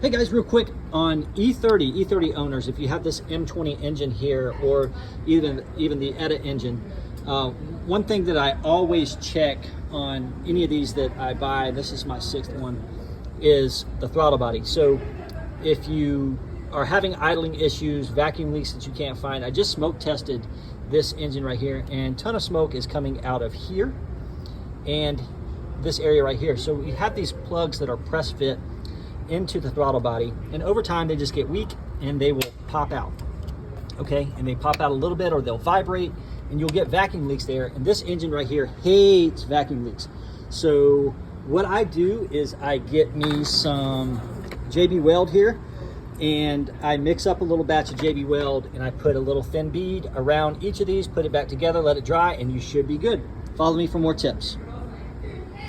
Hey guys, real quick on E30 owners, if you have this M20 engine here, or even the ETA engine, one thing that I always check on any of these that I buy, this is my 6th one, is the throttle body. So if you are having idling issues, vacuum leaks that you can't find, I just smoke tested this engine right here, and a ton of smoke is coming out of here and this area right here. So you have these plugs that are press fit into the throttle body, and over time they just get weak and they will pop out. Okay, and they pop out a little bit, or they'll vibrate, and you'll get vacuum leaks there. And this engine right here hates vacuum leaks. So what I do is I get me some JB Weld here, and I mix up a little batch of JB Weld, and I put a little thin bead around each of these, put it back together, let it dry, and you should be good. Follow me for more tips.